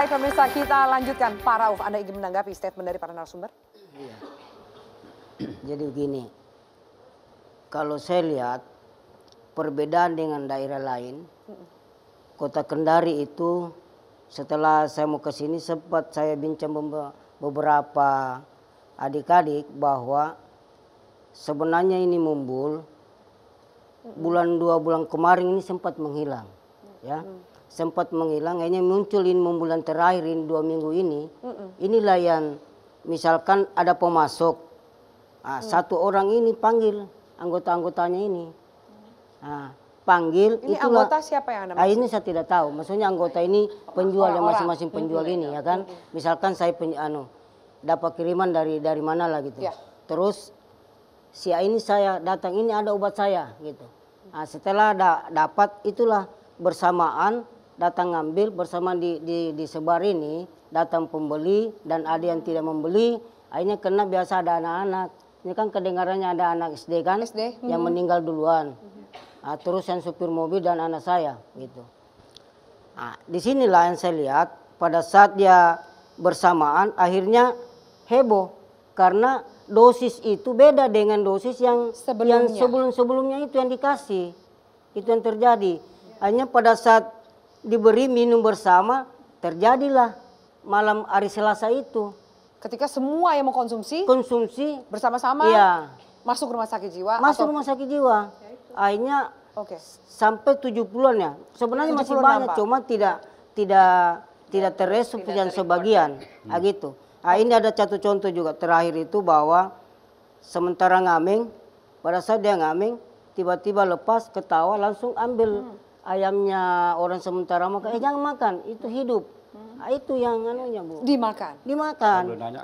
Baik pemirsa, kita lanjutkan. Pak Rauf, Anda ingin menanggapi statement dari para narasumber? Iya. Jadi begini, kalau saya lihat perbedaan dengan daerah lain, Kota Kendari itu setelah saya mau ke sini sempat saya bincang beberapa adik-adik bahwa sebenarnya ini mumbul bulan 2 bulan kemarin ini sempat menghilang, ya. Sempat menghilang, akhirnya munculin bulan terakhir ini 2 minggu ini. Inilah yang misalkan ada pemasok, satu orang ini panggil anggota-anggotanya ini, panggil. Ini itulah, anggota siapa yang Anda maksud? ini saya tidak tahu, maksudnya anggota ini penjual yang masing-masing penjual ini, ya kan. Misalkan saya dapat kiriman dari mana lah gitu, terus si ini saya datang, ini ada obat saya gitu. Setelah dapat itulah bersamaan datang ngambil bersama disebar ini, datang pembeli dan ada yang tidak membeli, akhirnya kena biasa ada anak-anak. Ini kan kedengarannya ada anak SD kan, yang meninggal duluan. Terus yang supir mobil dan anak saya gitu. Disinilah yang saya lihat pada saat dia bersamaan akhirnya heboh karena dosis itu beda dengan dosis yang sebelum-sebelumnya itu yang dikasih. Itu yang terjadi. Hanya pada saat diberi minum bersama terjadilah malam hari Selasa itu. Ketika semua yang mengkonsumsi bersama-sama masuk rumah sakit jiwa. Rumah sakit jiwa. Akhirnya sampai 70-an ya. Sebenarnya masih banyak, cuma tidak terresup yang sebagian. Gitu. Ini ada satu contoh juga terakhir itu bahwa sementara ngaming, pada saat dia ngaming, tiba-tiba lepas ketawa langsung ambil ayamnya orang sementara makan. Jangan makan, itu hidup. Itu yang anunya Bu. Dimakan.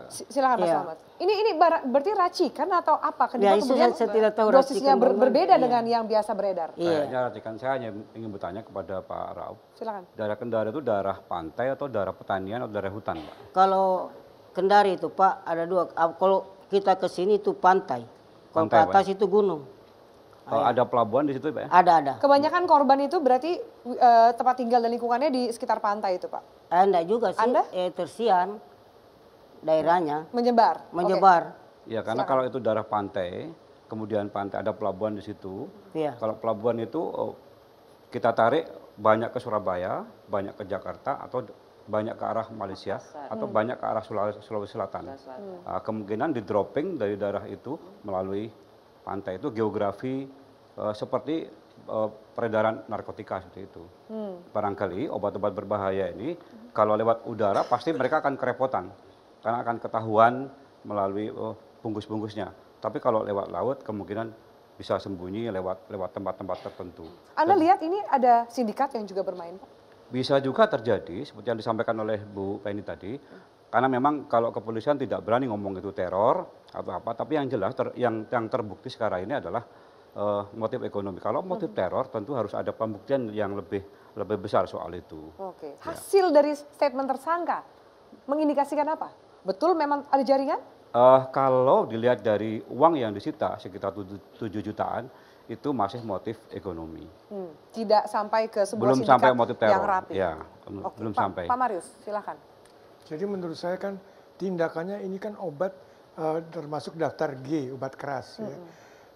Silakan Mas Selamat. Ini berarti racikan atau apa? Kenapa kemudian saya tidak tahu dosisnya berbeda dengan yang biasa beredar? Kayaknya racikan, saya hanya ingin bertanya kepada Pak Rauf. Silakan. Daerah Kendari itu daerah pantai atau daerah pertanian atau daerah hutan, Pak? Kalau Kendari itu Pak ada dua. Kalau kita ke sini itu pantai. Kalau ke atas itu gunung. Ada pelabuhan di situ Pak ya? Ada. Kebanyakan korban itu berarti tempat tinggal dan lingkungannya di sekitar pantai itu Pak? Enggak juga sih. Tersian daerahnya. Menyebar? Ya karena kalau itu daerah pantai, kemudian pantai ada pelabuhan di situ. Kalau pelabuhan itu kita tarik banyak ke Surabaya, banyak ke Jakarta, atau banyak ke arah Malaysia, atau banyak ke arah Sulawesi Selatan. Kemungkinan di dropping dari daerah itu melalui pantai itu geografi seperti peredaran narkotika seperti itu. Barangkali obat-obat berbahaya ini kalau lewat udara pasti mereka akan kerepotan karena akan ketahuan melalui bungkus-bungkusnya. Tapi kalau lewat laut kemungkinan bisa sembunyi lewat tempat-tempat tertentu. Anda lihat ini ada sindikat yang juga bermain Pak? Bisa juga terjadi seperti yang disampaikan oleh Bu Penny tadi. Karena memang kalau kepolisian tidak berani ngomong itu teror atau apa, tapi yang jelas yang terbukti sekarang ini adalah motif ekonomi. Kalau motif teror tentu harus ada pembuktian yang lebih besar soal itu. Hasil dari statement tersangka mengindikasikan apa? Betul memang ada jaringan? Kalau dilihat dari uang yang disita sekitar 7 jutaan itu masih motif ekonomi. Tidak sampai ke sebuah belum sindikat sampai motif teror. yang rapi. Ya, belum sampai. Pak Marius, silakan. Jadi menurut saya kan tindakannya ini kan obat termasuk daftar G, obat keras. Ya.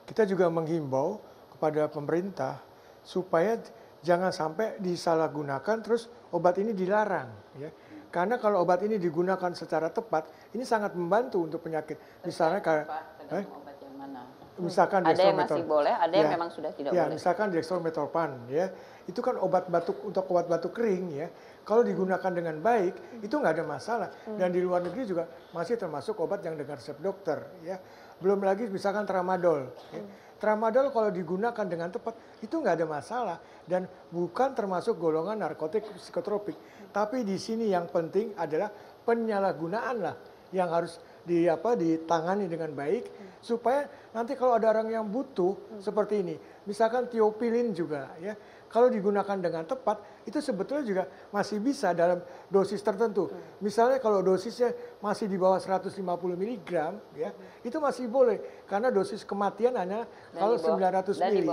Kita juga menghimbau kepada pemerintah supaya jangan sampai disalahgunakan terus obat ini dilarang. Ya. Karena kalau obat ini digunakan secara tepat, ini sangat membantu untuk penyakit. Misalnya kayak obat yang mana? Misalkan ada yang masih boleh, ada yang memang sudah tidak boleh. Misalkan dextromethorphan, ya, itu kan obat batuk untuk obat batuk kering, ya. Kalau digunakan dengan baik, itu nggak ada masalah. Dan di luar negeri juga masih termasuk obat yang dengan resep dokter, ya. Belum lagi misalkan tramadol. Ya. Tramadol kalau digunakan dengan tepat itu nggak ada masalah dan bukan termasuk golongan narkotik psikotropik. Tapi di sini yang penting adalah penyalahgunaan lah yang harus ditangani dengan baik supaya nanti kalau ada orang yang butuh seperti ini, misalkan tiopilin juga ya, kalau digunakan dengan tepat itu sebetulnya juga masih bisa dalam dosis tertentu. Misalnya kalau dosisnya masih di bawah 150 mg ya, itu masih boleh karena dosis kematian hanya kalau 900 mili.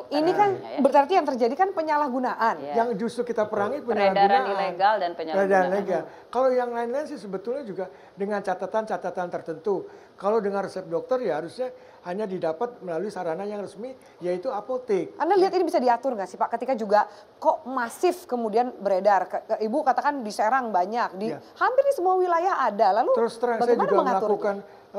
Ini kan berarti yang terjadi kan penyalahgunaan. Yang justru kita perangi peredaran ilegal dan penyalahgunaan. Kalau yang lain-lain sih sebetulnya juga dengan catatan-catatan tertentu. Kalau dengan resep dokter ya harusnya hanya didapat melalui sarana yang resmi yaitu apotek. Anda lihat ini bisa diatur nggak sih Pak ketika juga kok masif kemudian beredar? Ibu katakan di Serang banyak, di hampir di semua wilayah ada. Lalu terus terang saya juga melakukan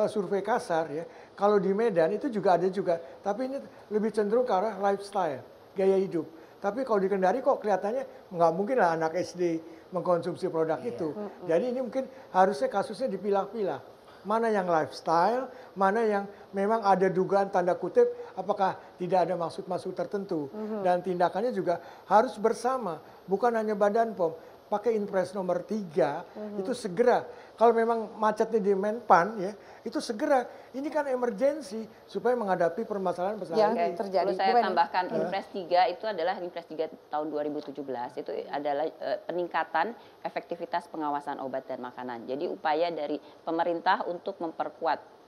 survei kasar ya. Kalau di Medan itu juga ada juga, tapi ini lebih cenderung ke arah lifestyle, gaya hidup. Tapi kalau di Kendari kok kelihatannya nggak mungkin lah anak SD mengkonsumsi produk itu. Jadi ini mungkin harusnya kasusnya dipilah-pilah. Mana yang lifestyle, mana yang memang ada dugaan tanda kutip apakah tidak ada maksud-maksud tertentu. Dan tindakannya juga harus bersama, bukan hanya Badan POM. Pakai Impres nomor 3 itu segera. Kalau memang macetnya di Menpan ya, itu segera. Ini kan emergensi supaya menghadapi permasalahan-permasalahan yang terjadi. Perlu saya tambahkan Impres 3 itu adalah Impres 3 tahun 2017 itu adalah peningkatan efektivitas pengawasan obat dan makanan. Jadi upaya dari pemerintah untuk memperkuat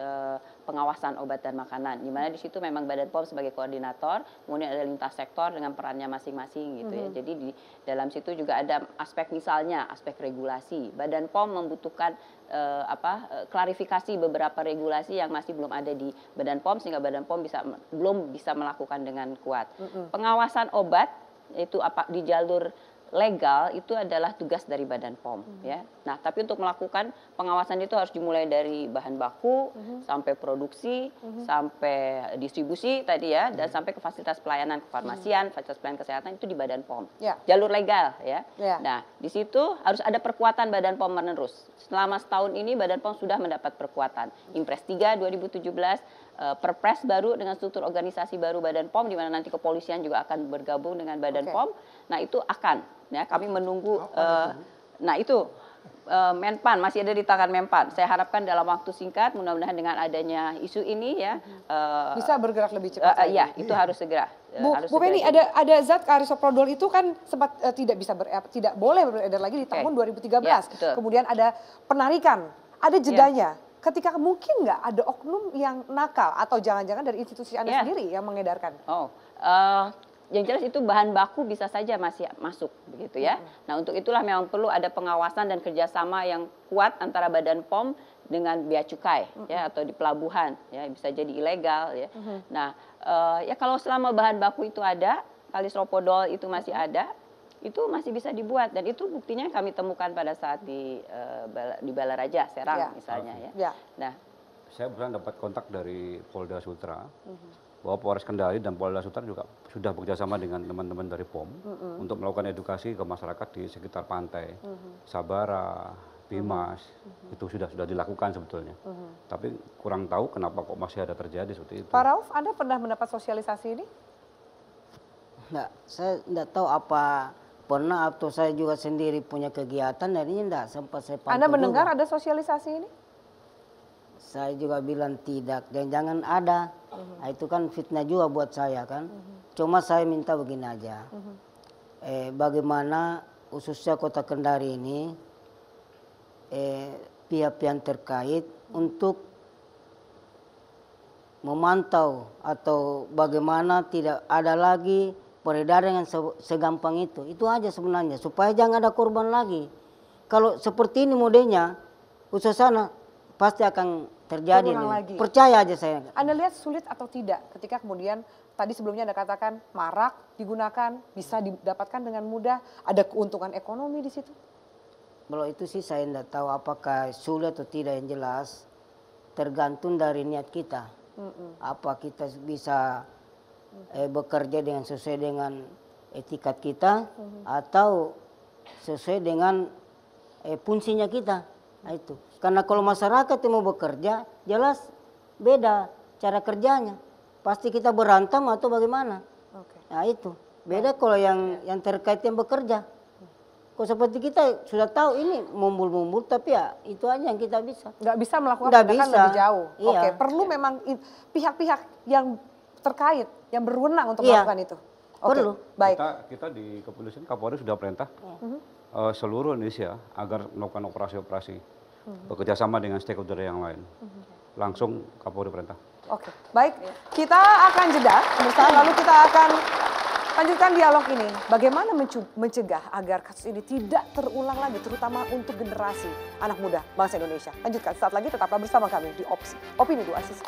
pengawasan obat dan makanan. Di mana di situ memang Badan POM sebagai koordinator, kemudian ada lintas sektor dengan perannya masing-masing gitu ya. Jadi di dalam situ juga ada aspek misalnya aspek regulasi. Badan POM membutuhkan klarifikasi beberapa regulasi yang masih belum ada di Badan POM sehingga Badan POM belum bisa melakukan dengan kuat. Pengawasan obat itu di jalur legal itu adalah tugas dari Badan POM ya. Nah, tapi untuk melakukan pengawasan itu harus dimulai dari bahan baku sampai produksi, sampai distribusi tadi ya, dan sampai ke fasilitas pelayanan kefarmasian, fasilitas pelayanan kesehatan itu di Badan POM. Jalur legal ya. Nah, di situ harus ada perkuatan Badan POM menerus. Selama setahun ini Badan POM sudah mendapat perkuatan. Impres 3 2017, Perpres baru dengan struktur organisasi baru Badan POM di mana nanti kepolisian juga akan bergabung dengan Badan POM. Nah, itu akan ya kami menunggu nah itu Menpan masih ada di tangan Menpan. Saya harapkan dalam waktu singkat mudah-mudahan dengan adanya isu ini ya bisa bergerak lebih cepat. Ya, itu harus segera. Bu Penny, ada zat karisoprodol itu kan sempat tidak boleh beredar lagi di tahun 2013. Ya, kemudian ada penarikan, ada jedanya. Ketika mungkin nggak ada oknum yang nakal atau jangan-jangan dari institusi Anda sendiri yang mengedarkan? Yang jelas itu bahan baku bisa saja masih masuk begitu ya. Nah, untuk itulah memang perlu ada pengawasan dan kerjasama yang kuat antara Badan POM dengan bea cukai ya atau di pelabuhan ya, bisa jadi ilegal ya. Nah, ya kalau selama bahan baku itu ada, karisoprodol itu masih ada, itu masih bisa dibuat dan itu buktinya kami temukan pada saat di Balaraja Serang misalnya ya. Nah, saya pernah dapat kontak dari Polda Sultra bahwa Polres Kendari dan Polda Sultra juga sudah bekerjasama dengan teman-teman dari POM untuk melakukan edukasi ke masyarakat di sekitar pantai, Sabara, Bimas, itu sudah dilakukan sebetulnya. Tapi kurang tahu kenapa kok masih ada terjadi seperti itu. Pak Rauf, Anda pernah mendapat sosialisasi ini? Enggak, saya enggak tahu apa pernah atau saya juga sendiri punya kegiatan dan ini enggak sempat saya pantau. Anda mendengar ada sosialisasi ini? Saya juga bilang tidak, jangan ada. Nah, itu kan fitnah juga buat saya kan. Cuma saya minta begini aja. Bagaimana khususnya Kota Kendari ini pihak-pihak terkait untuk memantau atau bagaimana tidak ada lagi peredaran yang segampang itu. Itu aja sebenarnya supaya jangan ada korban lagi. Kalau seperti ini modelnya khususnya pasti akan terjadi nih. Percaya aja saya. Anda lihat sulit atau tidak ketika kemudian tadi sebelumnya Anda katakan marak digunakan, bisa didapatkan dengan mudah, ada keuntungan ekonomi di situ? Kalau itu sih saya tidak tahu apakah sulit atau tidak, yang jelas tergantung dari niat kita. Apa kita bisa bekerja dengan sesuai dengan etikat kita atau sesuai dengan fungsinya kita. Nah, itu. Karena kalau masyarakat yang mau bekerja, jelas beda cara kerjanya. Pasti kita berantem atau bagaimana. Nah itu. Beda kalau yang terkait yang bekerja. Kalau seperti kita sudah tahu ini mumbul-mumbul, tapi ya itu aja yang kita bisa. Nggak bisa melakukan tindakan lebih jauh. Iya. Oke, perlu memang pihak-pihak yang terkait, yang berwenang untuk melakukan itu. Perlu. Baik. Kita di kepolisian Kapolri sudah perintah seluruh Indonesia agar melakukan operasi-operasi bekerja sama dengan stakeholder yang lain. Langsung Kapolri perintah. Oke, baik. Kita akan jeda, lalu kita akan lanjutkan dialog ini. Bagaimana mencegah agar kasus ini tidak terulang lagi, terutama untuk generasi anak muda bangsa Indonesia. Lanjutkan saat lagi, tetaplah bersama kami di Opini 2 Sisi.